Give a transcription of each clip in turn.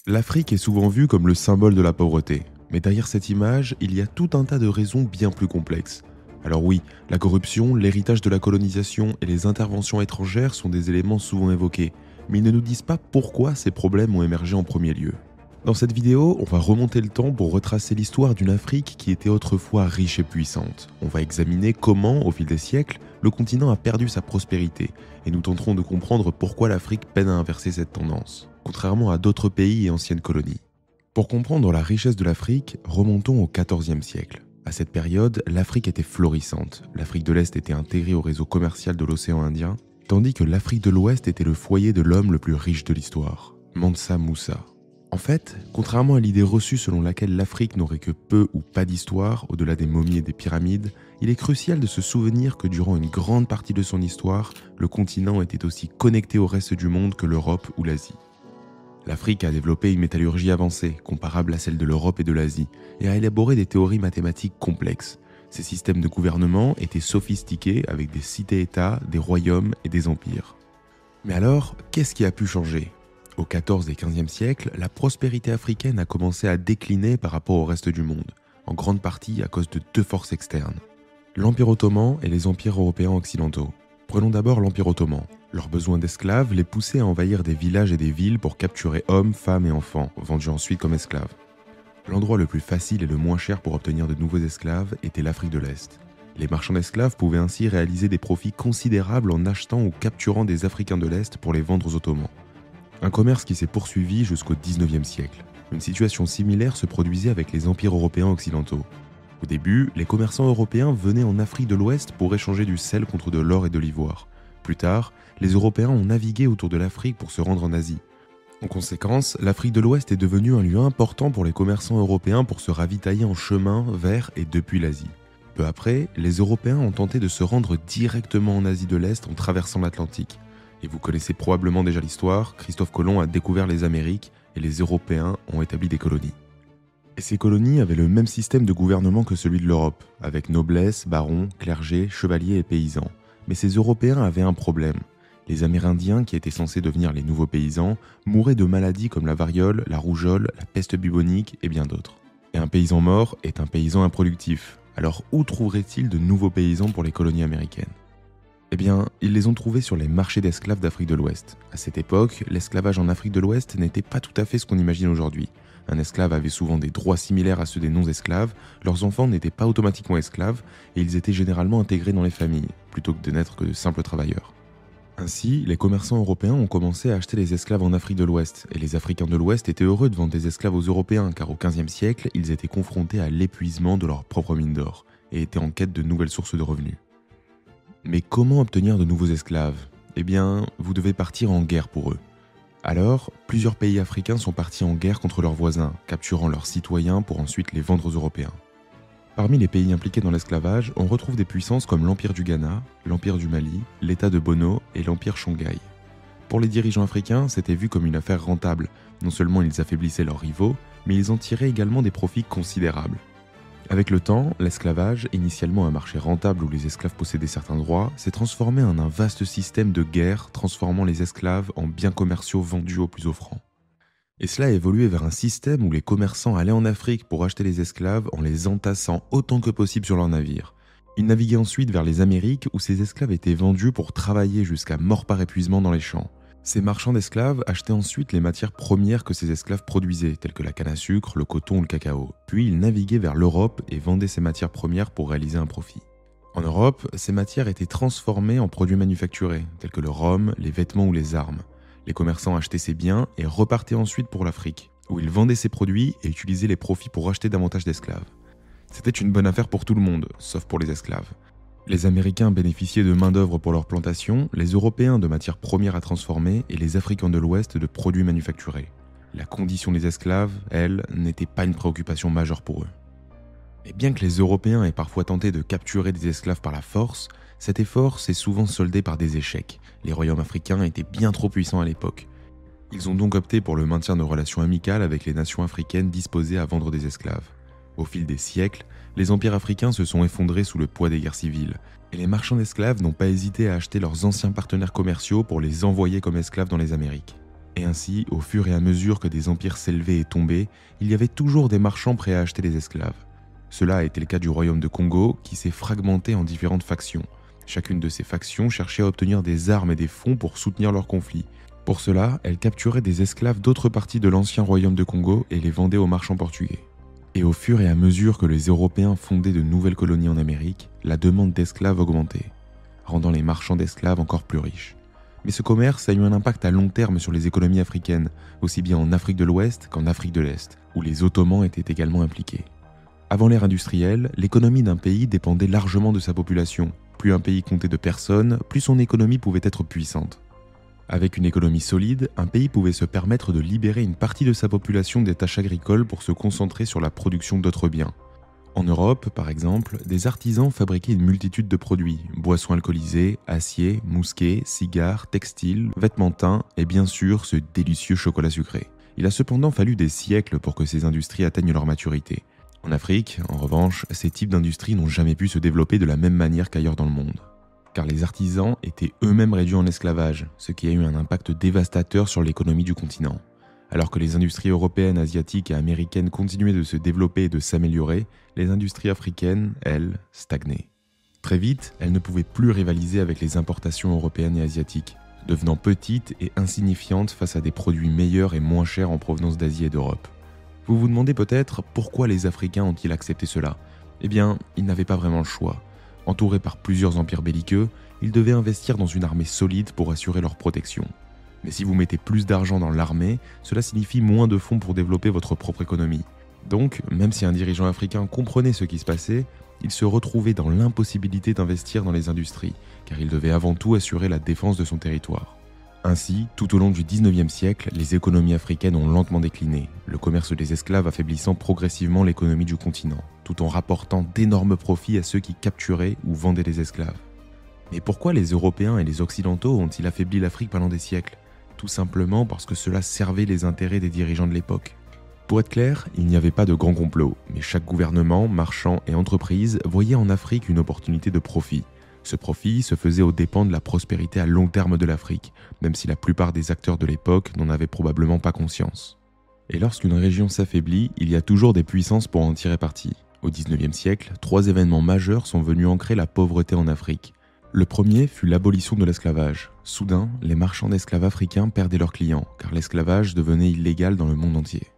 L'Afrique est souvent vue comme le symbole de la pauvreté, mais derrière cette image, il y a tout un tas de raisons bien plus complexes. Alors oui, la corruption, l'héritage de la colonisation et les interventions étrangères sont des éléments souvent évoqués, mais ils ne nous disent pas pourquoi ces problèmes ont émergé en premier lieu. Dans cette vidéo, on va remonter le temps pour retracer l'histoire d'une Afrique qui était autrefois riche et puissante. On va examiner comment, au fil des siècles, le continent a perdu sa prospérité, et nous tenterons de comprendre pourquoi l'Afrique peine à inverser cette tendance, contrairement à d'autres pays et anciennes colonies. Pour comprendre la richesse de l'Afrique, remontons au XIVe siècle. À cette période, l'Afrique était florissante. L'Afrique de l'Est était intégrée au réseau commercial de l'océan Indien, tandis que l'Afrique de l'Ouest était le foyer de l'homme le plus riche de l'histoire, Mansa Moussa. En fait, contrairement à l'idée reçue selon laquelle l'Afrique n'aurait que peu ou pas d'histoire au-delà des momies et des pyramides, il est crucial de se souvenir que durant une grande partie de son histoire, le continent était aussi connecté au reste du monde que l'Europe ou l'Asie. L'Afrique a développé une métallurgie avancée, comparable à celle de l'Europe et de l'Asie, et a élaboré des théories mathématiques complexes. Ces systèmes de gouvernement étaient sophistiqués avec des cités-États, des royaumes et des empires. Mais alors, qu'est-ce qui a pu changer ? Au XIVe et XVe siècle, la prospérité africaine a commencé à décliner par rapport au reste du monde, en grande partie à cause de deux forces externes, l'Empire ottoman et les empires européens occidentaux. Prenons d'abord l'Empire ottoman. Leurs besoins d'esclaves les poussaient à envahir des villages et des villes pour capturer hommes, femmes et enfants, vendus ensuite comme esclaves. L'endroit le plus facile et le moins cher pour obtenir de nouveaux esclaves était l'Afrique de l'Est. Les marchands d'esclaves pouvaient ainsi réaliser des profits considérables en achetant ou capturant des Africains de l'Est pour les vendre aux Ottomans. Un commerce qui s'est poursuivi jusqu'au XIXe siècle. Une situation similaire se produisait avec les empires européens occidentaux. Au début, les commerçants européens venaient en Afrique de l'Ouest pour échanger du sel contre de l'or et de l'ivoire. Plus tard, les Européens ont navigué autour de l'Afrique pour se rendre en Asie. En conséquence, l'Afrique de l'Ouest est devenue un lieu important pour les commerçants européens pour se ravitailler en chemin vers et depuis l'Asie. Peu après, les Européens ont tenté de se rendre directement en Asie de l'Est en traversant l'Atlantique. Et vous connaissez probablement déjà l'histoire, Christophe Colomb a découvert les Amériques et les Européens ont établi des colonies. Et ces colonies avaient le même système de gouvernement que celui de l'Europe, avec noblesse, barons, clergé, chevaliers et paysans. Mais ces Européens avaient un problème. Les Amérindiens, qui étaient censés devenir les nouveaux paysans, mouraient de maladies comme la variole, la rougeole, la peste bubonique et bien d'autres. Et un paysan mort est un paysan improductif. Alors où trouverait-il de nouveaux paysans pour les colonies américaines ? Eh bien, ils les ont trouvés sur les marchés d'esclaves d'Afrique de l'Ouest. À cette époque, l'esclavage en Afrique de l'Ouest n'était pas tout à fait ce qu'on imagine aujourd'hui. Un esclave avait souvent des droits similaires à ceux des non-esclaves, leurs enfants n'étaient pas automatiquement esclaves et ils étaient généralement intégrés dans les familles, plutôt que de n'être que de simples travailleurs. Ainsi, les commerçants européens ont commencé à acheter les esclaves en Afrique de l'Ouest, et les Africains de l'Ouest étaient heureux de vendre des esclaves aux Européens, car au XVe siècle, ils étaient confrontés à l'épuisement de leurs propres mines d'or, et étaient en quête de nouvelles sources de revenus. Mais comment obtenir de nouveaux esclaves ? Eh bien, vous devez partir en guerre pour eux. Alors, plusieurs pays africains sont partis en guerre contre leurs voisins, capturant leurs citoyens pour ensuite les vendre aux Européens. Parmi les pays impliqués dans l'esclavage, on retrouve des puissances comme l'Empire du Ghana, l'Empire du Mali, l'État de Bono et l'Empire Shanghai. Pour les dirigeants africains, c'était vu comme une affaire rentable. Non seulement ils affaiblissaient leurs rivaux, mais ils en tiraient également des profits considérables. Avec le temps, l'esclavage, initialement un marché rentable où les esclaves possédaient certains droits, s'est transformé en un vaste système de guerre transformant les esclaves en biens commerciaux vendus aux plus offrants. Et cela a évolué vers un système où les commerçants allaient en Afrique pour acheter les esclaves en les entassant autant que possible sur leurs navires. Ils naviguaient ensuite vers les Amériques où ces esclaves étaient vendus pour travailler jusqu'à mort par épuisement dans les champs. Ces marchands d'esclaves achetaient ensuite les matières premières que ces esclaves produisaient, telles que la canne à sucre, le coton ou le cacao. Puis ils naviguaient vers l'Europe et vendaient ces matières premières pour réaliser un profit. En Europe, ces matières étaient transformées en produits manufacturés, tels que le rhum, les vêtements ou les armes. Les commerçants achetaient ces biens et repartaient ensuite pour l'Afrique, où ils vendaient ces produits et utilisaient les profits pour acheter davantage d'esclaves. C'était une bonne affaire pour tout le monde, sauf pour les esclaves. Les Américains bénéficiaient de main-d'œuvre pour leurs plantations, les Européens de matières premières à transformer et les Africains de l'Ouest de produits manufacturés. La condition des esclaves, elle, n'était pas une préoccupation majeure pour eux. Et bien que les Européens aient parfois tenté de capturer des esclaves par la force, cet effort s'est souvent soldé par des échecs. Les royaumes africains étaient bien trop puissants à l'époque. Ils ont donc opté pour le maintien de relations amicales avec les nations africaines disposées à vendre des esclaves. Au fil des siècles, les empires africains se sont effondrés sous le poids des guerres civiles, et les marchands d'esclaves n'ont pas hésité à acheter leurs anciens partenaires commerciaux pour les envoyer comme esclaves dans les Amériques. Et ainsi, au fur et à mesure que des empires s'élevaient et tombaient, il y avait toujours des marchands prêts à acheter les esclaves. Cela a été le cas du royaume de Congo, qui s'est fragmenté en différentes factions. Chacune de ces factions cherchait à obtenir des armes et des fonds pour soutenir leur conflit. Pour cela, elle capturait des esclaves d'autres parties de l'ancien royaume de Congo et les vendait aux marchands portugais. Et au fur et à mesure que les Européens fondaient de nouvelles colonies en Amérique, la demande d'esclaves augmentait, rendant les marchands d'esclaves encore plus riches. Mais ce commerce a eu un impact à long terme sur les économies africaines, aussi bien en Afrique de l'Ouest qu'en Afrique de l'Est, où les Ottomans étaient également impliqués. Avant l'ère industrielle, l'économie d'un pays dépendait largement de sa population. Plus un pays comptait de personnes, plus son économie pouvait être puissante. Avec une économie solide, un pays pouvait se permettre de libérer une partie de sa population des tâches agricoles pour se concentrer sur la production d'autres biens. En Europe, par exemple, des artisans fabriquaient une multitude de produits, boissons alcoolisées, acier, mousquets, cigares, textiles, vêtements teints et bien sûr ce délicieux chocolat sucré. Il a cependant fallu des siècles pour que ces industries atteignent leur maturité. En Afrique, en revanche, ces types d'industries n'ont jamais pu se développer de la même manière qu'ailleurs dans le monde. Car les artisans étaient eux-mêmes réduits en esclavage, ce qui a eu un impact dévastateur sur l'économie du continent. Alors que les industries européennes, asiatiques et américaines continuaient de se développer et de s'améliorer, les industries africaines, elles, stagnaient. Très vite, elles ne pouvaient plus rivaliser avec les importations européennes et asiatiques, devenant petites et insignifiantes face à des produits meilleurs et moins chers en provenance d'Asie et d'Europe. Vous vous demandez peut-être pourquoi les Africains ont-ils accepté cela ? Eh bien, ils n'avaient pas vraiment le choix. Entourés par plusieurs empires belliqueux, ils devaient investir dans une armée solide pour assurer leur protection. Mais si vous mettez plus d'argent dans l'armée, cela signifie moins de fonds pour développer votre propre économie. Donc, même si un dirigeant africain comprenait ce qui se passait, il se retrouvait dans l'impossibilité d'investir dans les industries, car il devait avant tout assurer la défense de son territoire. Ainsi, tout au long du 19e siècle, les économies africaines ont lentement décliné, le commerce des esclaves affaiblissant progressivement l'économie du continent, tout en rapportant d'énormes profits à ceux qui capturaient ou vendaient les esclaves. Mais pourquoi les Européens et les Occidentaux ont-ils affaibli l'Afrique pendant des siècles ? Tout simplement parce que cela servait les intérêts des dirigeants de l'époque. Pour être clair, il n'y avait pas de grand complot, mais chaque gouvernement, marchand et entreprise voyait en Afrique une opportunité de profit. Ce profit se faisait aux dépens de la prospérité à long terme de l'Afrique, même si la plupart des acteurs de l'époque n'en avaient probablement pas conscience. Et lorsqu'une région s'affaiblit, il y a toujours des puissances pour en tirer parti. Au 19e siècle, 3 événements majeurs sont venus ancrer la pauvreté en Afrique. Le premier fut l'abolition de l'esclavage. Soudain, les marchands d'esclaves africains perdaient leurs clients, car l'esclavage devenait illégal dans le monde entier.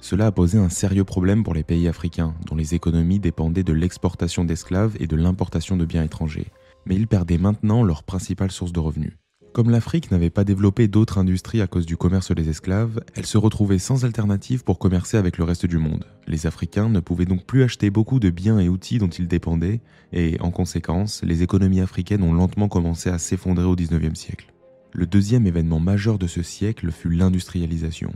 Cela a posé un sérieux problème pour les pays africains, dont les économies dépendaient de l'exportation d'esclaves et de l'importation de biens étrangers. Mais ils perdaient maintenant leur principale source de revenus. Comme l'Afrique n'avait pas développé d'autres industries à cause du commerce des esclaves, elle se retrouvait sans alternative pour commercer avec le reste du monde. Les Africains ne pouvaient donc plus acheter beaucoup de biens et outils dont ils dépendaient, et en conséquence, les économies africaines ont lentement commencé à s'effondrer au 19e siècle. Le deuxième événement majeur de ce siècle fut l'industrialisation.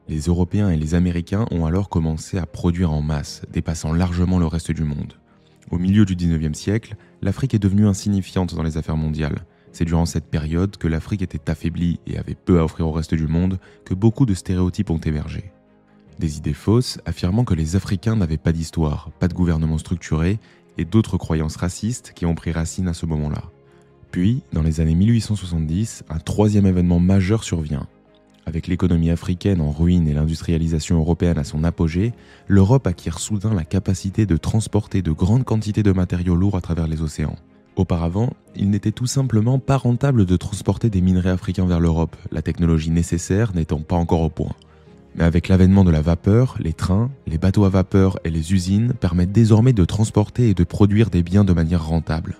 Les Européens et les Américains ont alors commencé à produire en masse, dépassant largement le reste du monde. Au milieu du 19e siècle, l'Afrique est devenue insignifiante dans les affaires mondiales. C'est durant cette période que l'Afrique était affaiblie et avait peu à offrir au reste du monde que beaucoup de stéréotypes ont émergé. Des idées fausses affirmant que les Africains n'avaient pas d'histoire, pas de gouvernement structuré et d'autres croyances racistes qui ont pris racine à ce moment-là. Puis, dans les années 1870, un troisième événement majeur survient. Avec l'économie africaine en ruine et l'industrialisation européenne à son apogée, l'Europe acquiert soudain la capacité de transporter de grandes quantités de matériaux lourds à travers les océans. Auparavant, il n'était tout simplement pas rentable de transporter des minerais africains vers l'Europe, la technologie nécessaire n'étant pas encore au point. Mais avec l'avènement de la vapeur, les trains, les bateaux à vapeur et les usines permettent désormais de transporter et de produire des biens de manière rentable.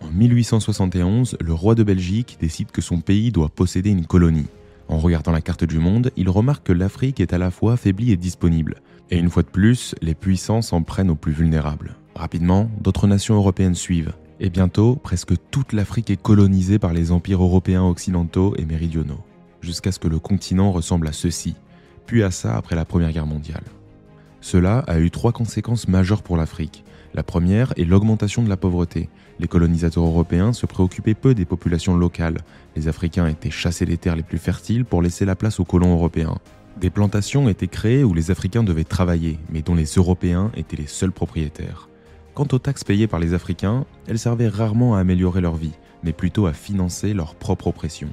En 1871, le roi de Belgique décide que son pays doit posséder une colonie. En regardant la carte du monde, il remarque que l'Afrique est à la fois affaiblie et disponible. Et une fois de plus, les puissants s'en prennent aux plus vulnérables. Rapidement, d'autres nations européennes suivent. Et bientôt, presque toute l'Afrique est colonisée par les empires européens occidentaux et méridionaux, jusqu'à ce que le continent ressemble à ceci, puis à ça après la Première Guerre mondiale. Cela a eu 3 conséquences majeures pour l'Afrique. La première est l'augmentation de la pauvreté. Les colonisateurs européens se préoccupaient peu des populations locales. Les Africains étaient chassés des terres les plus fertiles pour laisser la place aux colons européens. Des plantations étaient créées où les Africains devaient travailler, mais dont les Européens étaient les seuls propriétaires. Quant aux taxes payées par les Africains, elles servaient rarement à améliorer leur vie, mais plutôt à financer leur propre oppression.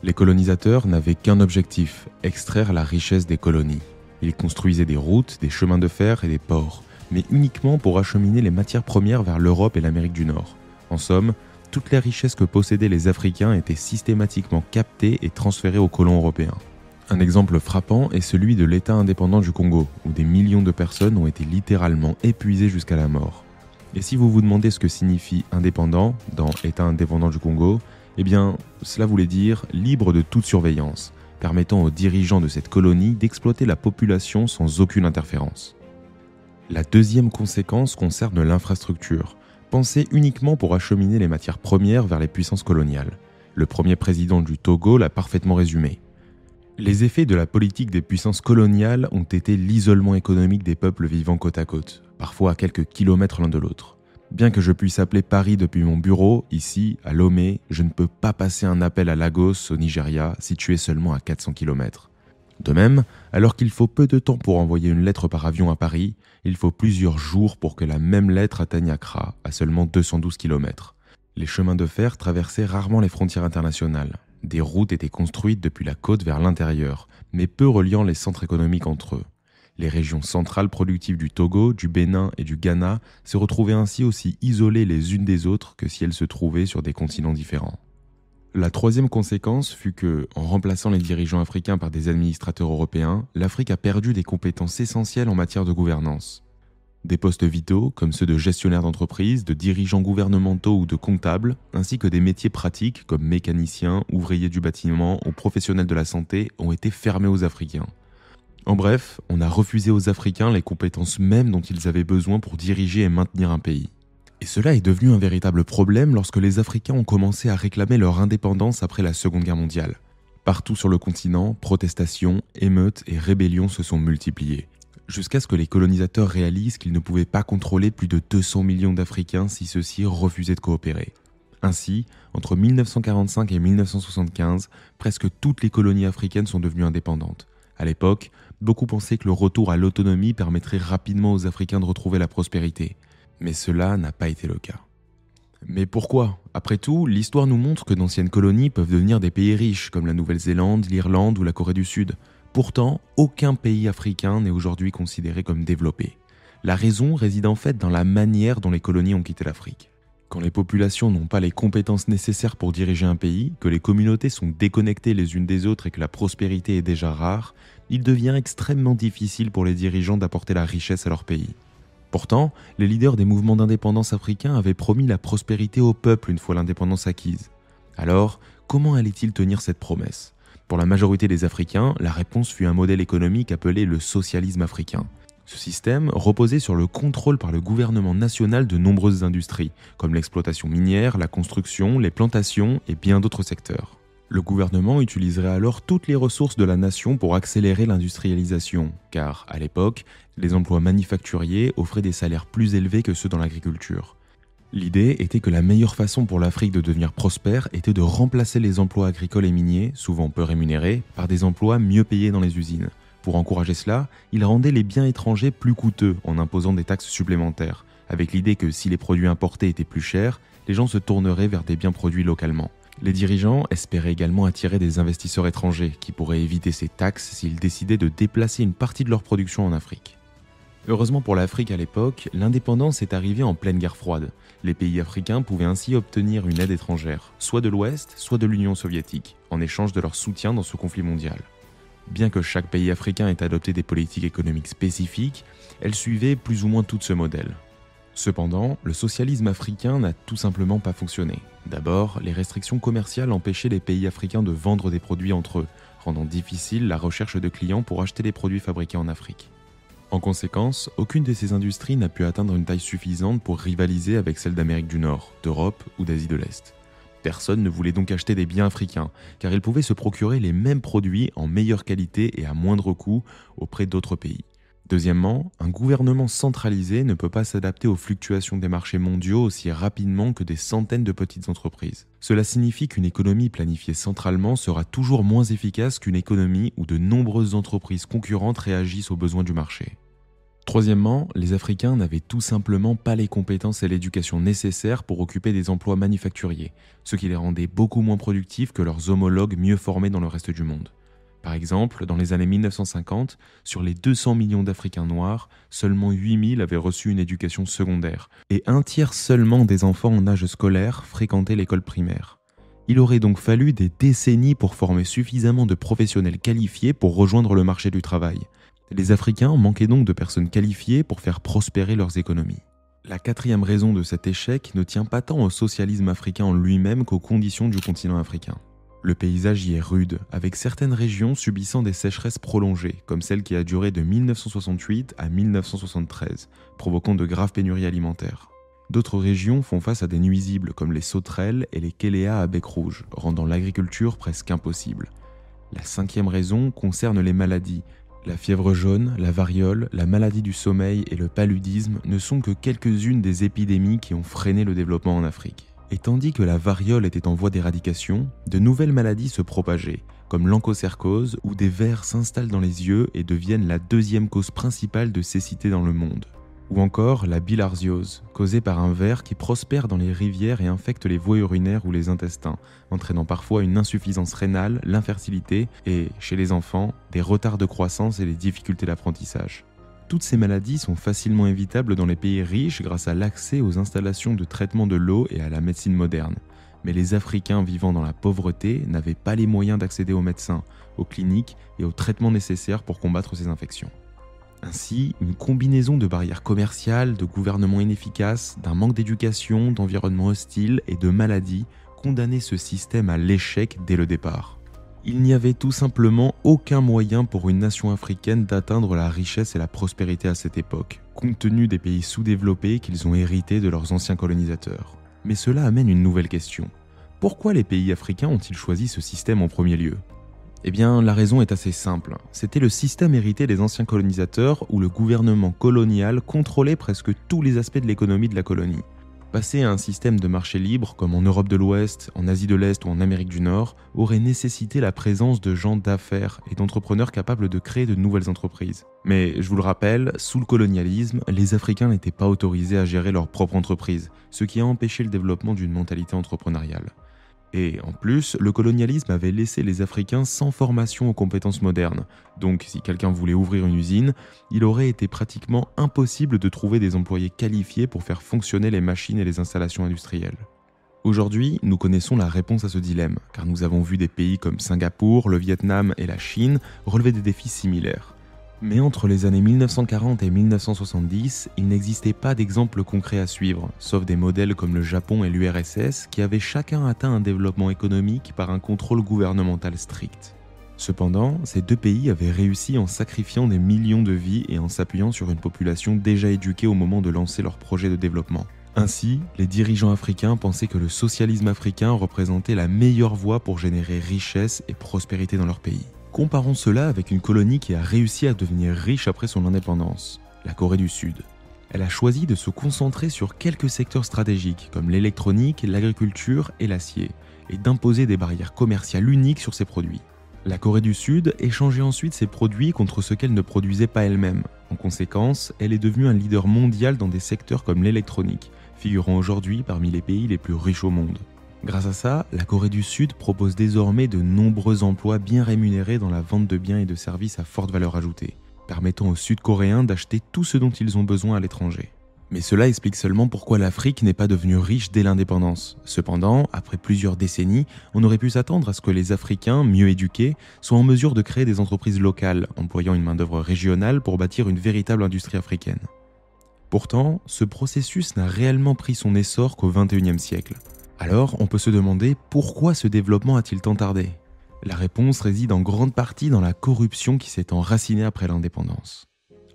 Les colonisateurs n'avaient qu'un objectif, extraire la richesse des colonies. Ils construisaient des routes, des chemins de fer et des ports, mais uniquement pour acheminer les matières premières vers l'Europe et l'Amérique du Nord. En somme, toutes les richesses que possédaient les Africains étaient systématiquement captées et transférées aux colons européens. Un exemple frappant est celui de l'État indépendant du Congo, où des millions de personnes ont été littéralement épuisées jusqu'à la mort. Et si vous vous demandez ce que signifie indépendant dans État indépendant du Congo, eh bien, cela voulait dire libre de toute surveillance, permettant aux dirigeants de cette colonie d'exploiter la population sans aucune interférence. La deuxième conséquence concerne l'infrastructure, pensée uniquement pour acheminer les matières premières vers les puissances coloniales. Le premier président du Togo l'a parfaitement résumé. Les effets de la politique des puissances coloniales ont été l'isolement économique des peuples vivant côte à côte, parfois à quelques kilomètres l'un de l'autre. Bien que je puisse appeler Paris depuis mon bureau, ici, à Lomé, je ne peux pas passer un appel à Lagos, au Nigeria, situé seulement à 400 km. De même, alors qu'il faut peu de temps pour envoyer une lettre par avion à Paris, il faut plusieurs jours pour que la même lettre atteigne Accra, à seulement 212 km. Les chemins de fer traversaient rarement les frontières internationales. Des routes étaient construites depuis la côte vers l'intérieur, mais peu reliant les centres économiques entre eux. Les régions centrales productives du Togo, du Bénin et du Ghana se retrouvaient ainsi aussi isolées les unes des autres que si elles se trouvaient sur des continents différents. La troisième conséquence fut que, en remplaçant les dirigeants africains par des administrateurs européens, l'Afrique a perdu des compétences essentielles en matière de gouvernance. Des postes vitaux, comme ceux de gestionnaire d'entreprise, de dirigeants gouvernementaux ou de comptables, ainsi que des métiers pratiques comme mécaniciens, ouvriers du bâtiment ou professionnels de la santé, ont été fermés aux Africains. En bref, on a refusé aux Africains les compétences mêmes dont ils avaient besoin pour diriger et maintenir un pays. Et cela est devenu un véritable problème lorsque les Africains ont commencé à réclamer leur indépendance après la Seconde Guerre mondiale. Partout sur le continent, protestations, émeutes et rébellions se sont multipliées, jusqu'à ce que les colonisateurs réalisent qu'ils ne pouvaient pas contrôler plus de 200 millions d'Africains si ceux-ci refusaient de coopérer. Ainsi, entre 1945 et 1975, presque toutes les colonies africaines sont devenues indépendantes. À l'époque, beaucoup pensaient que le retour à l'autonomie permettrait rapidement aux Africains de retrouver la prospérité. Mais cela n'a pas été le cas. Mais pourquoi ? Après tout, l'histoire nous montre que d'anciennes colonies peuvent devenir des pays riches, comme la Nouvelle-Zélande, l'Irlande ou la Corée du Sud. Pourtant, aucun pays africain n'est aujourd'hui considéré comme développé. La raison réside en fait dans la manière dont les colonies ont quitté l'Afrique. Quand les populations n'ont pas les compétences nécessaires pour diriger un pays, que les communautés sont déconnectées les unes des autres et que la prospérité est déjà rare, il devient extrêmement difficile pour les dirigeants d'apporter la richesse à leur pays. Pourtant, les leaders des mouvements d'indépendance africains avaient promis la prospérité au peuple une fois l'indépendance acquise. Alors, comment allaient-ils tenir cette promesse ? Pour la majorité des Africains, la réponse fut un modèle économique appelé le socialisme africain. Ce système reposait sur le contrôle par le gouvernement national de nombreuses industries, comme l'exploitation minière, la construction, les plantations et bien d'autres secteurs. Le gouvernement utiliserait alors toutes les ressources de la nation pour accélérer l'industrialisation, car, à l'époque, les emplois manufacturiers offraient des salaires plus élevés que ceux dans l'agriculture. L'idée était que la meilleure façon pour l'Afrique de devenir prospère était de remplacer les emplois agricoles et miniers, souvent peu rémunérés, par des emplois mieux payés dans les usines. Pour encourager cela, il rendait les biens étrangers plus coûteux en imposant des taxes supplémentaires, avec l'idée que si les produits importés étaient plus chers, les gens se tourneraient vers des biens produits localement. Les dirigeants espéraient également attirer des investisseurs étrangers qui pourraient éviter ces taxes s'ils décidaient de déplacer une partie de leur production en Afrique. Heureusement pour l'Afrique à l'époque, l'indépendance est arrivée en pleine guerre froide. Les pays africains pouvaient ainsi obtenir une aide étrangère, soit de l'Ouest, soit de l'Union soviétique, en échange de leur soutien dans ce conflit mondial. Bien que chaque pays africain ait adopté des politiques économiques spécifiques, elles suivaient plus ou moins toutes ce modèle. Cependant, le socialisme africain n'a tout simplement pas fonctionné. D'abord, les restrictions commerciales empêchaient les pays africains de vendre des produits entre eux, rendant difficile la recherche de clients pour acheter des produits fabriqués en Afrique. En conséquence, aucune de ces industries n'a pu atteindre une taille suffisante pour rivaliser avec celles d'Amérique du Nord, d'Europe ou d'Asie de l'Est. Personne ne voulait donc acheter des biens africains, car ils pouvaient se procurer les mêmes produits en meilleure qualité et à moindre coût auprès d'autres pays. Deuxièmement, un gouvernement centralisé ne peut pas s'adapter aux fluctuations des marchés mondiaux aussi rapidement que des centaines de petites entreprises. Cela signifie qu'une économie planifiée centralement sera toujours moins efficace qu'une économie où de nombreuses entreprises concurrentes réagissent aux besoins du marché. Troisièmement, les Africains n'avaient tout simplement pas les compétences et l'éducation nécessaires pour occuper des emplois manufacturiers, ce qui les rendait beaucoup moins productifs que leurs homologues mieux formés dans le reste du monde. Par exemple, dans les années 1950, sur les 200 millions d'Africains noirs, seulement 8000 avaient reçu une éducation secondaire, et un tiers seulement des enfants en âge scolaire fréquentaient l'école primaire. Il aurait donc fallu des décennies pour former suffisamment de professionnels qualifiés pour rejoindre le marché du travail. Les Africains manquaient donc de personnes qualifiées pour faire prospérer leurs économies. La quatrième raison de cet échec ne tient pas tant au socialisme africain en lui-même qu'aux conditions du continent africain. Le paysage y est rude, avec certaines régions subissant des sécheresses prolongées, comme celle qui a duré de 1968 à 1973, provoquant de graves pénuries alimentaires. D'autres régions font face à des nuisibles comme les sauterelles et les kéléas à bec rouge, rendant l'agriculture presque impossible. La cinquième raison concerne les maladies. La fièvre jaune, la variole, la maladie du sommeil et le paludisme ne sont que quelques-unes des épidémies qui ont freiné le développement en Afrique. Et tandis que la variole était en voie d'éradication, de nouvelles maladies se propageaient, comme l'onchocercose, où des vers s'installent dans les yeux et deviennent la deuxième cause principale de cécité dans le monde. Ou encore la bilharziose, causée par un ver qui prospère dans les rivières et infecte les voies urinaires ou les intestins, entraînant parfois une insuffisance rénale, l'infertilité et, chez les enfants, des retards de croissance et des difficultés d'apprentissage. Toutes ces maladies sont facilement évitables dans les pays riches grâce à l'accès aux installations de traitement de l'eau et à la médecine moderne. Mais les Africains vivant dans la pauvreté n'avaient pas les moyens d'accéder aux médecins, aux cliniques et aux traitements nécessaires pour combattre ces infections. Ainsi, une combinaison de barrières commerciales, de gouvernements inefficaces, d'un manque d'éducation, d'environnement hostile et de maladies condamnait ce système à l'échec dès le départ. Il n'y avait tout simplement aucun moyen pour une nation africaine d'atteindre la richesse et la prospérité à cette époque, compte tenu des pays sous-développés qu'ils ont hérités de leurs anciens colonisateurs. Mais cela amène une nouvelle question. Pourquoi les pays africains ont-ils choisi ce système en premier lieu ? Eh bien, la raison est assez simple. C'était le système hérité des anciens colonisateurs où le gouvernement colonial contrôlait presque tous les aspects de l'économie de la colonie. Passer à un système de marché libre, comme en Europe de l'Ouest, en Asie de l'Est ou en Amérique du Nord, aurait nécessité la présence de gens d'affaires et d'entrepreneurs capables de créer de nouvelles entreprises. Mais, je vous le rappelle, sous le colonialisme, les Africains n'étaient pas autorisés à gérer leur propre entreprise, ce qui a empêché le développement d'une mentalité entrepreneuriale. Et en plus, le colonialisme avait laissé les Africains sans formation aux compétences modernes. Donc si quelqu'un voulait ouvrir une usine, il aurait été pratiquement impossible de trouver des employés qualifiés pour faire fonctionner les machines et les installations industrielles. Aujourd'hui, nous connaissons la réponse à ce dilemme, car nous avons vu des pays comme Singapour, le Vietnam et la Chine relever des défis similaires. Mais entre les années 1940 et 1970, il n'existait pas d'exemple concret à suivre, sauf des modèles comme le Japon et l'URSS qui avaient chacun atteint un développement économique par un contrôle gouvernemental strict. Cependant, ces deux pays avaient réussi en sacrifiant des millions de vies et en s'appuyant sur une population déjà éduquée au moment de lancer leur projet de développement. Ainsi, les dirigeants africains pensaient que le socialisme africain représentait la meilleure voie pour générer richesse et prospérité dans leur pays. Comparons cela avec une colonie qui a réussi à devenir riche après son indépendance, la Corée du Sud. Elle a choisi de se concentrer sur quelques secteurs stratégiques comme l'électronique, l'agriculture et l'acier, et d'imposer des barrières commerciales uniques sur ses produits. La Corée du Sud échangeait ensuite ses produits contre ce qu'elle ne produisait pas elle-même. En conséquence, elle est devenue un leader mondial dans des secteurs comme l'électronique, figurant aujourd'hui parmi les pays les plus riches au monde. Grâce à ça, la Corée du Sud propose désormais de nombreux emplois bien rémunérés dans la vente de biens et de services à forte valeur ajoutée, permettant aux Sud-Coréens d'acheter tout ce dont ils ont besoin à l'étranger. Mais cela explique seulement pourquoi l'Afrique n'est pas devenue riche dès l'indépendance. Cependant, après plusieurs décennies, on aurait pu s'attendre à ce que les Africains, mieux éduqués, soient en mesure de créer des entreprises locales, employant une main-d'œuvre régionale pour bâtir une véritable industrie africaine. Pourtant, ce processus n'a réellement pris son essor qu'au XXIe siècle. Alors, on peut se demander pourquoi ce développement a-t-il tant tardé ? La réponse réside en grande partie dans la corruption qui s'est enracinée après l'indépendance.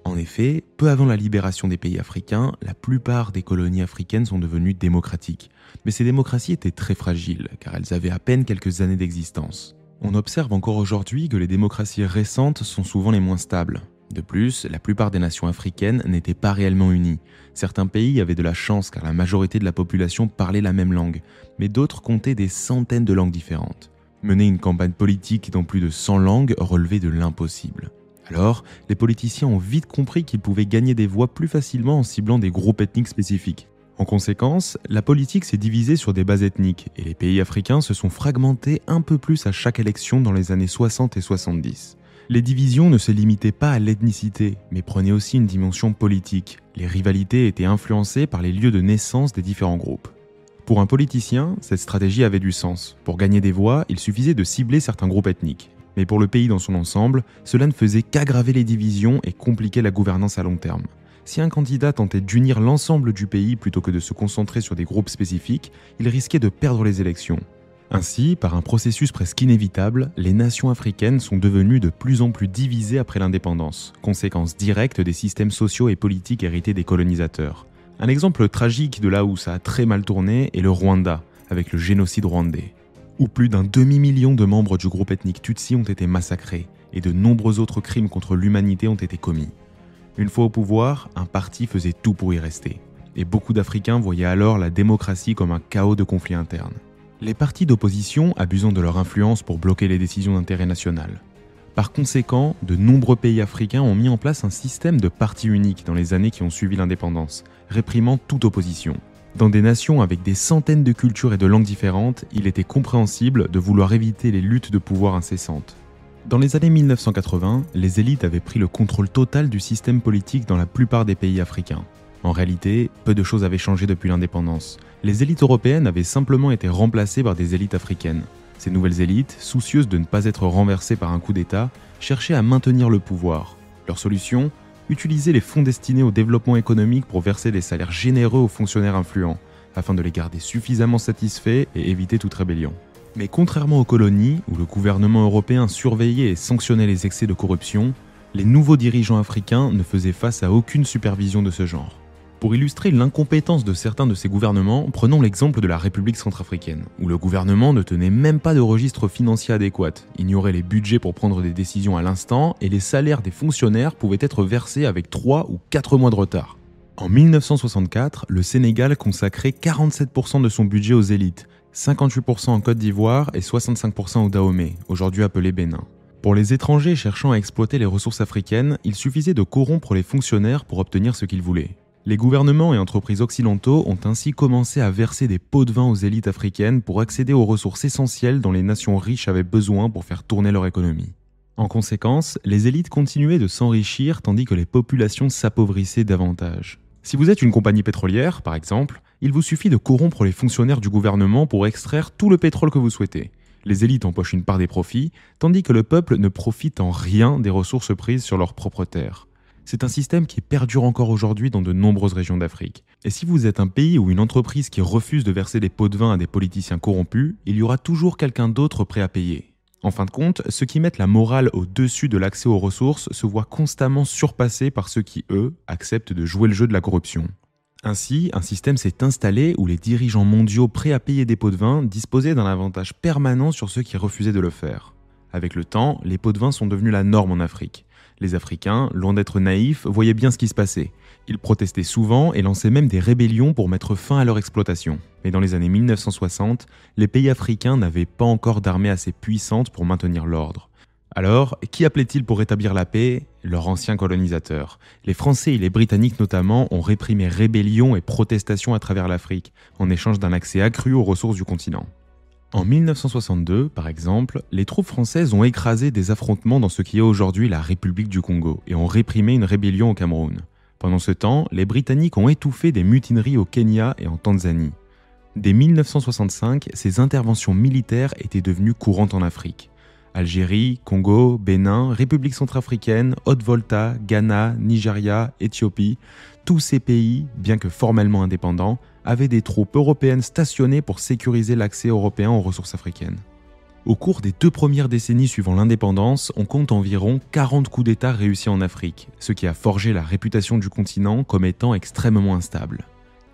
En effet, peu avant la libération des pays africains, la plupart des colonies africaines sont devenues démocratiques. Mais ces démocraties étaient très fragiles, car elles avaient à peine quelques années d'existence. On observe encore aujourd'hui que les démocraties récentes sont souvent les moins stables. De plus, la plupart des nations africaines n'étaient pas réellement unies. Certains pays avaient de la chance car la majorité de la population parlait la même langue, mais d'autres comptaient des centaines de langues différentes. Mener une campagne politique dans plus de 100 langues relevait de l'impossible. Alors, les politiciens ont vite compris qu'ils pouvaient gagner des voix plus facilement en ciblant des groupes ethniques spécifiques. En conséquence, la politique s'est divisée sur des bases ethniques et les pays africains se sont fragmentés un peu plus à chaque élection dans les années 60 et 70. Les divisions ne se limitaient pas à l'ethnicité, mais prenaient aussi une dimension politique. Les rivalités étaient influencées par les lieux de naissance des différents groupes. Pour un politicien, cette stratégie avait du sens. Pour gagner des voix, il suffisait de cibler certains groupes ethniques. Mais pour le pays dans son ensemble, cela ne faisait qu'aggraver les divisions et compliquer la gouvernance à long terme. Si un candidat tentait d'unir l'ensemble du pays plutôt que de se concentrer sur des groupes spécifiques, il risquait de perdre les élections. Ainsi, par un processus presque inévitable, les nations africaines sont devenues de plus en plus divisées après l'indépendance, conséquence directe des systèmes sociaux et politiques hérités des colonisateurs. Un exemple tragique de là où ça a très mal tourné est le Rwanda, avec le génocide rwandais, où plus d'un demi-million de membres du groupe ethnique Tutsi ont été massacrés et de nombreux autres crimes contre l'humanité ont été commis. Une fois au pouvoir, un parti faisait tout pour y rester, et beaucoup d'Africains voyaient alors la démocratie comme un chaos de conflits internes. Les partis d'opposition abusant de leur influence pour bloquer les décisions d'intérêt national. Par conséquent, de nombreux pays africains ont mis en place un système de partis uniques dans les années qui ont suivi l'indépendance, réprimant toute opposition. Dans des nations avec des centaines de cultures et de langues différentes, il était compréhensible de vouloir éviter les luttes de pouvoir incessantes. Dans les années 1980, les élites avaient pris le contrôle total du système politique dans la plupart des pays africains. En réalité, peu de choses avaient changé depuis l'indépendance. Les élites européennes avaient simplement été remplacées par des élites africaines. Ces nouvelles élites, soucieuses de ne pas être renversées par un coup d'État, cherchaient à maintenir le pouvoir. Leur solution ? Utiliser les fonds destinés au développement économique pour verser des salaires généreux aux fonctionnaires influents, afin de les garder suffisamment satisfaits et éviter toute rébellion. Mais contrairement aux colonies, où le gouvernement européen surveillait et sanctionnait les excès de corruption, les nouveaux dirigeants africains ne faisaient face à aucune supervision de ce genre. Pour illustrer l'incompétence de certains de ces gouvernements, prenons l'exemple de la République centrafricaine, où le gouvernement ne tenait même pas de registre financier adéquat, ignorait les budgets pour prendre des décisions à l'instant et les salaires des fonctionnaires pouvaient être versés avec 3 ou 4 mois de retard. En 1964, le Sénégal consacrait 47% de son budget aux élites, 58% en Côte d'Ivoire et 65% au Dahomey, aujourd'hui appelé Bénin. Pour les étrangers cherchant à exploiter les ressources africaines, il suffisait de corrompre les fonctionnaires pour obtenir ce qu'ils voulaient. Les gouvernements et entreprises occidentaux ont ainsi commencé à verser des pots de vin aux élites africaines pour accéder aux ressources essentielles dont les nations riches avaient besoin pour faire tourner leur économie. En conséquence, les élites continuaient de s'enrichir tandis que les populations s'appauvrissaient davantage. Si vous êtes une compagnie pétrolière, par exemple, il vous suffit de corrompre les fonctionnaires du gouvernement pour extraire tout le pétrole que vous souhaitez. Les élites empochent une part des profits, tandis que le peuple ne profite en rien des ressources prises sur leurs propres terres. C'est un système qui perdure encore aujourd'hui dans de nombreuses régions d'Afrique. Et si vous êtes un pays ou une entreprise qui refuse de verser des pots de vin à des politiciens corrompus, il y aura toujours quelqu'un d'autre prêt à payer. En fin de compte, ceux qui mettent la morale au-dessus de l'accès aux ressources se voient constamment surpassés par ceux qui, eux, acceptent de jouer le jeu de la corruption. Ainsi, un système s'est installé où les dirigeants mondiaux prêts à payer des pots de vin disposaient d'un avantage permanent sur ceux qui refusaient de le faire. Avec le temps, les pots de vin sont devenus la norme en Afrique. Les Africains, loin d'être naïfs, voyaient bien ce qui se passait. Ils protestaient souvent et lançaient même des rébellions pour mettre fin à leur exploitation. Mais dans les années 1960, les pays africains n'avaient pas encore d'armée assez puissante pour maintenir l'ordre. Alors, qui appelait-il pour rétablir la paix ? Leurs anciens colonisateurs. Les Français et les Britanniques notamment ont réprimé rébellions et protestations à travers l'Afrique, en échange d'un accès accru aux ressources du continent. En 1962, par exemple, les troupes françaises ont écrasé des affrontements dans ce qui est aujourd'hui la République du Congo et ont réprimé une rébellion au Cameroun. Pendant ce temps, les Britanniques ont étouffé des mutineries au Kenya et en Tanzanie. Dès 1965, ces interventions militaires étaient devenues courantes en Afrique. Algérie, Congo, Bénin, République centrafricaine, Haute-Volta, Ghana, Nigeria, Éthiopie, tous ces pays, bien que formellement indépendants, avaient des troupes européennes stationnées pour sécuriser l'accès européen aux ressources africaines. Au cours des 2 premières décennies suivant l'indépendance, on compte environ 40 coups d'État réussis en Afrique, ce qui a forgé la réputation du continent comme étant extrêmement instable.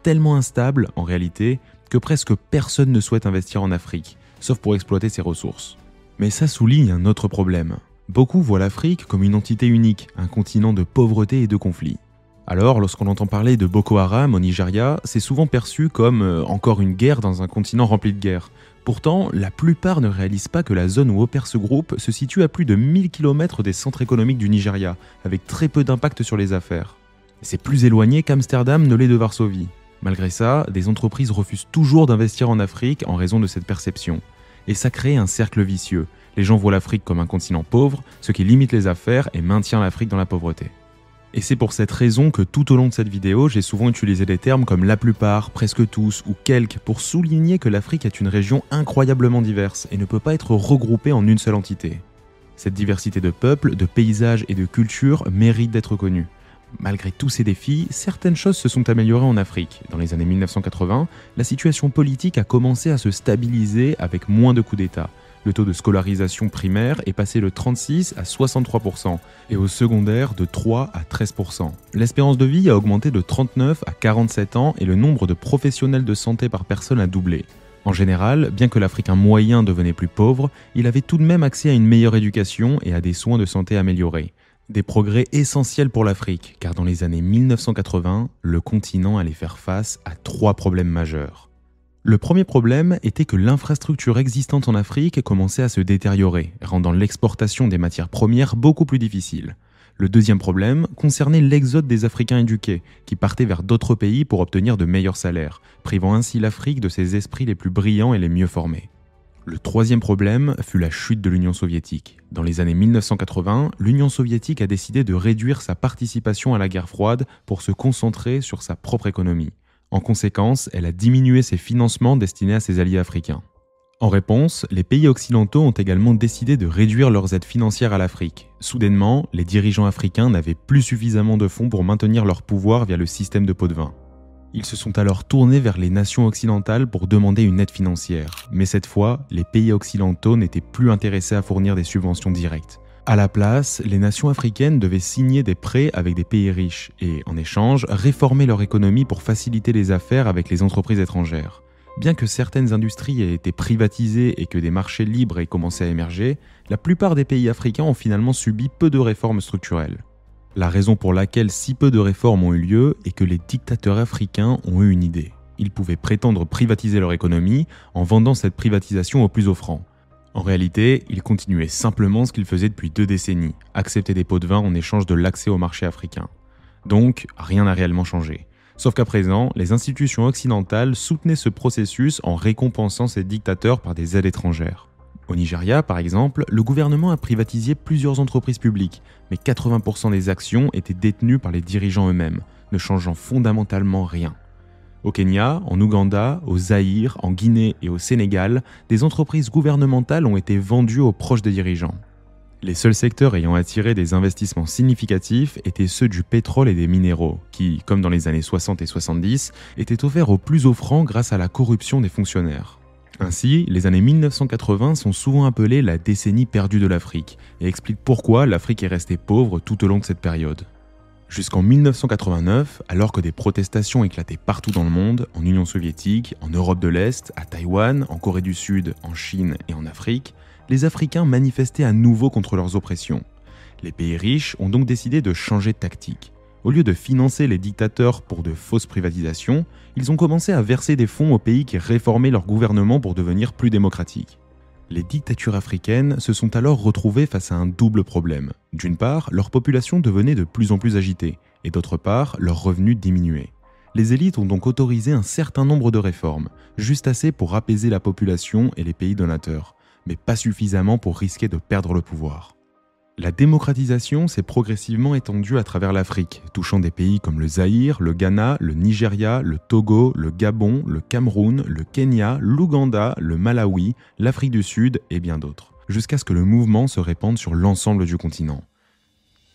Tellement instable, en réalité, que presque personne ne souhaite investir en Afrique, sauf pour exploiter ses ressources. Mais ça souligne un autre problème. Beaucoup voient l'Afrique comme une entité unique, un continent de pauvreté et de conflits. Alors, lorsqu'on entend parler de Boko Haram au Nigeria, c'est souvent perçu comme encore une guerre dans un continent rempli de guerres, Pourtant, la plupart ne réalisent pas que la zone où opère ce groupe se situe à plus de 1000 km des centres économiques du Nigeria, avec très peu d'impact sur les affaires. C'est plus éloigné qu'Amsterdam ne l'est de Varsovie. Malgré ça, des entreprises refusent toujours d'investir en Afrique en raison de cette perception. Et ça crée un cercle vicieux. Les gens voient l'Afrique comme un continent pauvre, ce qui limite les affaires et maintient l'Afrique dans la pauvreté. Et c'est pour cette raison que tout au long de cette vidéo, j'ai souvent utilisé des termes comme la plupart, presque tous ou quelques pour souligner que l'Afrique est une région incroyablement diverse et ne peut pas être regroupée en une seule entité. Cette diversité de peuples, de paysages et de cultures mérite d'être connue. Malgré tous ces défis, certaines choses se sont améliorées en Afrique. Dans les années 1980, la situation politique a commencé à se stabiliser avec moins de coups d'État. Le taux de scolarisation primaire est passé de 36 à 63% et au secondaire de 3 à 13%. L'espérance de vie a augmenté de 39 à 47 ans et le nombre de professionnels de santé par personne a doublé. En général, bien que l'Africain moyen devenait plus pauvre, il avait tout de même accès à une meilleure éducation et à des soins de santé améliorés. Des progrès essentiels pour l'Afrique, car dans les années 1980, le continent allait faire face à 3 problèmes majeurs. Le premier problème était que l'infrastructure existante en Afrique commençait à se détériorer, rendant l'exportation des matières premières beaucoup plus difficile. Le deuxième problème concernait l'exode des Africains éduqués, qui partaient vers d'autres pays pour obtenir de meilleurs salaires, privant ainsi l'Afrique de ses esprits les plus brillants et les mieux formés. Le troisième problème fut la chute de l'Union soviétique. Dans les années 1980, l'Union soviétique a décidé de réduire sa participation à la guerre froide pour se concentrer sur sa propre économie. En conséquence, elle a diminué ses financements destinés à ses alliés africains. En réponse, les pays occidentaux ont également décidé de réduire leurs aides financières à l'Afrique. Soudainement, les dirigeants africains n'avaient plus suffisamment de fonds pour maintenir leur pouvoir via le système de pot de vin. Ils se sont alors tournés vers les nations occidentales pour demander une aide financière. Mais cette fois, les pays occidentaux n'étaient plus intéressés à fournir des subventions directes. À la place, les nations africaines devaient signer des prêts avec des pays riches et, en échange, réformer leur économie pour faciliter les affaires avec les entreprises étrangères. Bien que certaines industries aient été privatisées et que des marchés libres aient commencé à émerger, la plupart des pays africains ont finalement subi peu de réformes structurelles. La raison pour laquelle si peu de réformes ont eu lieu est que les dictateurs africains ont eu une idée. Ils pouvaient prétendre privatiser leur économie en vendant cette privatisation aux plus offrants. En réalité, ils continuaient simplement ce qu'ils faisaient depuis 2 décennies, accepter des pots de vin en échange de l'accès au marché africain. Donc, rien n'a réellement changé. Sauf qu'à présent, les institutions occidentales soutenaient ce processus en récompensant ces dictateurs par des aides étrangères. Au Nigeria, par exemple, le gouvernement a privatisé plusieurs entreprises publiques, mais 80% des actions étaient détenues par les dirigeants eux-mêmes, ne changeant fondamentalement rien. Au Kenya, en Ouganda, au Zaïre, en Guinée et au Sénégal, des entreprises gouvernementales ont été vendues aux proches des dirigeants. Les seuls secteurs ayant attiré des investissements significatifs étaient ceux du pétrole et des minéraux, qui, comme dans les années 60 et 70, étaient offerts aux plus offrants grâce à la corruption des fonctionnaires. Ainsi, les années 1980 sont souvent appelées la décennie perdue de l'Afrique, et expliquent pourquoi l'Afrique est restée pauvre tout au long de cette période. Jusqu'en 1989, alors que des protestations éclataient partout dans le monde, en Union soviétique, en Europe de l'Est, à Taïwan, en Corée du Sud, en Chine et en Afrique, les Africains manifestaient à nouveau contre leurs oppressions. Les pays riches ont donc décidé de changer de tactique. Au lieu de financer les dictateurs pour de fausses privatisations, ils ont commencé à verser des fonds aux pays qui réformaient leur gouvernement pour devenir plus démocratiques. Les dictatures africaines se sont alors retrouvées face à un double problème. D'une part, leur population devenait de plus en plus agitée, et d'autre part, leurs revenus diminuaient. Les élites ont donc autorisé un certain nombre de réformes, juste assez pour apaiser la population et les pays donateurs, mais pas suffisamment pour risquer de perdre le pouvoir. La démocratisation s'est progressivement étendue à travers l'Afrique, touchant des pays comme le Zaïre, le Ghana, le Nigeria, le Togo, le Gabon, le Cameroun, le Kenya, l'Ouganda, le Malawi, l'Afrique du Sud et bien d'autres, jusqu'à ce que le mouvement se répande sur l'ensemble du continent.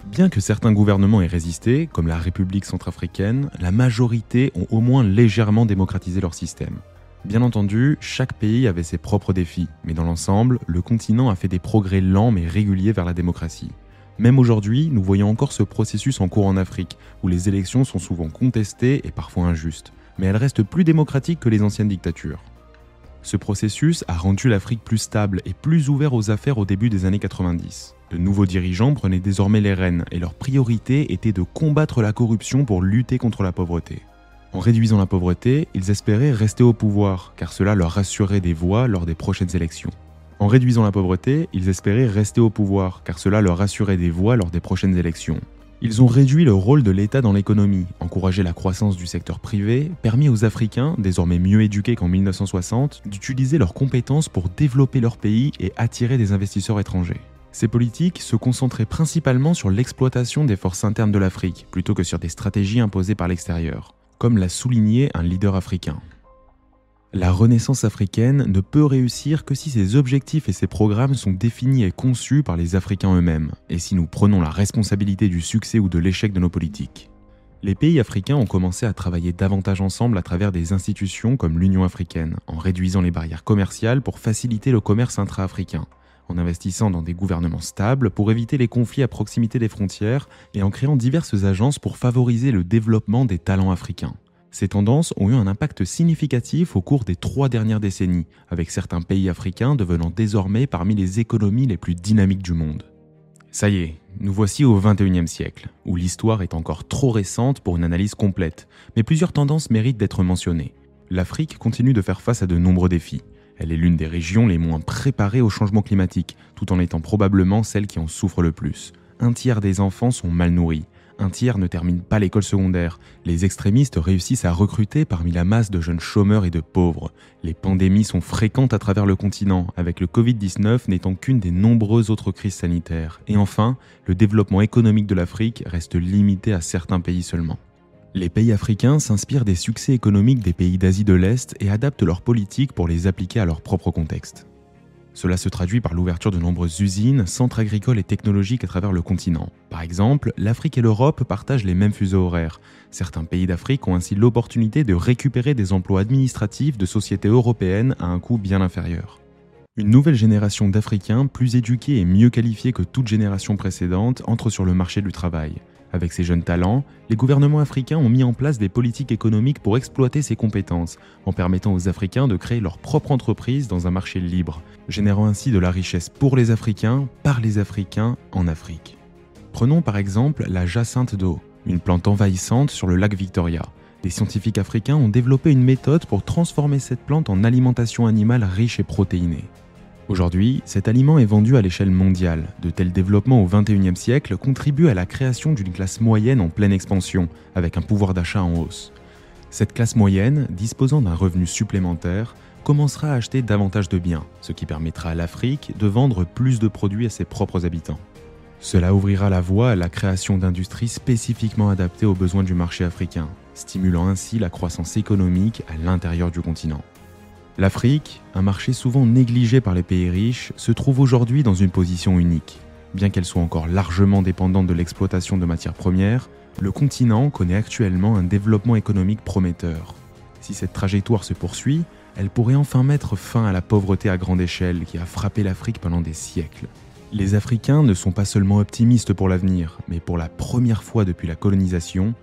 Bien que certains gouvernements aient résisté, comme la République centrafricaine, la majorité ont au moins légèrement démocratisé leur système. Bien entendu, chaque pays avait ses propres défis, mais dans l'ensemble, le continent a fait des progrès lents mais réguliers vers la démocratie. Même aujourd'hui, nous voyons encore ce processus en cours en Afrique, où les élections sont souvent contestées et parfois injustes, mais elles restent plus démocratiques que les anciennes dictatures. Ce processus a rendu l'Afrique plus stable et plus ouverte aux affaires au début des années 90. De nouveaux dirigeants prenaient désormais les rênes et leur priorité était de combattre la corruption pour lutter contre la pauvreté. En réduisant la pauvreté, ils espéraient rester au pouvoir, car cela leur assurait des voix lors des prochaines élections. En réduisant la pauvreté, ils espéraient rester au pouvoir, car cela leur assurait des voix lors des prochaines élections. Ils ont réduit le rôle de l'État dans l'économie, encouragé la croissance du secteur privé, permis aux Africains, désormais mieux éduqués qu'en 1960, d'utiliser leurs compétences pour développer leur pays et attirer des investisseurs étrangers. Ces politiques se concentraient principalement sur l'exploitation des forces internes de l'Afrique, plutôt que sur des stratégies imposées par l'extérieur, comme l'a souligné un leader africain. La renaissance africaine ne peut réussir que si ses objectifs et ses programmes sont définis et conçus par les Africains eux-mêmes, et si nous prenons la responsabilité du succès ou de l'échec de nos politiques. Les pays africains ont commencé à travailler davantage ensemble à travers des institutions comme l'Union africaine, en réduisant les barrières commerciales pour faciliter le commerce intra-africain, en investissant dans des gouvernements stables pour éviter les conflits à proximité des frontières et en créant diverses agences pour favoriser le développement des talents africains. Ces tendances ont eu un impact significatif au cours des 3 dernières décennies, avec certains pays africains devenant désormais parmi les économies les plus dynamiques du monde. Ça y est, nous voici au XXIe siècle, où l'histoire est encore trop récente pour une analyse complète, mais plusieurs tendances méritent d'être mentionnées. L'Afrique continue de faire face à de nombreux défis. Elle est l'une des régions les moins préparées au changement climatique, tout en étant probablement celle qui en souffre le plus. 1/3 des enfants sont mal nourris. 1/3 ne termine pas l'école secondaire. Les extrémistes réussissent à recruter parmi la masse de jeunes chômeurs et de pauvres. Les pandémies sont fréquentes à travers le continent, avec le Covid-19 n'étant qu'une des nombreuses autres crises sanitaires. Et enfin, le développement économique de l'Afrique reste limité à certains pays seulement. Les pays africains s'inspirent des succès économiques des pays d'Asie de l'Est et adaptent leurs politiques pour les appliquer à leur propre contexte. Cela se traduit par l'ouverture de nombreuses usines, centres agricoles et technologiques à travers le continent. Par exemple, l'Afrique et l'Europe partagent les mêmes fuseaux horaires. Certains pays d'Afrique ont ainsi l'opportunité de récupérer des emplois administratifs de sociétés européennes à un coût bien inférieur. Une nouvelle génération d'Africains, plus éduqués et mieux qualifiés que toute génération précédente, entre sur le marché du travail. Avec ces jeunes talents, les gouvernements africains ont mis en place des politiques économiques pour exploiter ces compétences, en permettant aux Africains de créer leur propre entreprise dans un marché libre, générant ainsi de la richesse pour les Africains, par les Africains, en Afrique. Prenons par exemple la jacinthe d'eau, une plante envahissante sur le lac Victoria. Des scientifiques africains ont développé une méthode pour transformer cette plante en alimentation animale riche et protéinée. Aujourd'hui, cet aliment est vendu à l'échelle mondiale. De tels développements au XXIe siècle contribuent à la création d'une classe moyenne en pleine expansion, avec un pouvoir d'achat en hausse. Cette classe moyenne, disposant d'un revenu supplémentaire, commencera à acheter davantage de biens, ce qui permettra à l'Afrique de vendre plus de produits à ses propres habitants. Cela ouvrira la voie à la création d'industries spécifiquement adaptées aux besoins du marché africain, stimulant ainsi la croissance économique à l'intérieur du continent. L'Afrique, un marché souvent négligé par les pays riches, se trouve aujourd'hui dans une position unique. Bien qu'elle soit encore largement dépendante de l'exploitation de matières premières, le continent connaît actuellement un développement économique prometteur. Si cette trajectoire se poursuit, elle pourrait enfin mettre fin à la pauvreté à grande échelle qui a frappé l'Afrique pendant des siècles. Les Africains ne sont pas seulement optimistes pour l'avenir, mais pour la première fois depuis la colonisation,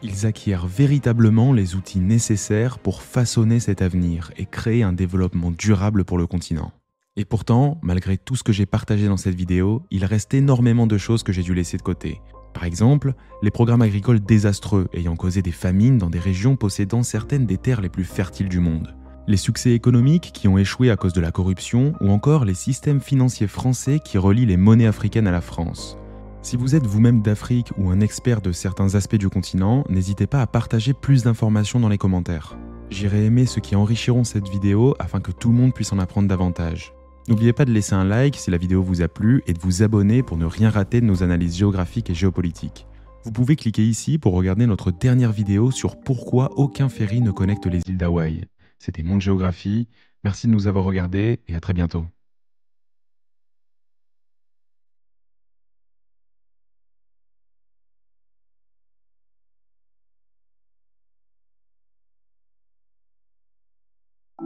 ils acquièrent véritablement les outils nécessaires pour façonner cet avenir et créer un développement durable pour le continent. Et pourtant, malgré tout ce que j'ai partagé dans cette vidéo, il reste énormément de choses que j'ai dû laisser de côté. Par exemple, les programmes agricoles désastreux ayant causé des famines dans des régions possédant certaines des terres les plus fertiles du monde. Les succès économiques qui ont échoué à cause de la corruption ou encore les systèmes financiers français qui relient les monnaies africaines à la France. Si vous êtes vous-même d'Afrique ou un expert de certains aspects du continent, n'hésitez pas à partager plus d'informations dans les commentaires. J'irai aimer ceux qui enrichiront cette vidéo afin que tout le monde puisse en apprendre davantage. N'oubliez pas de laisser un like si la vidéo vous a plu et de vous abonner pour ne rien rater de nos analyses géographiques et géopolitiques. Vous pouvez cliquer ici pour regarder notre dernière vidéo sur pourquoi aucun ferry ne connecte les îles d'Hawaï. C'était Monde Géographie, merci de nous avoir regardés et à très bientôt.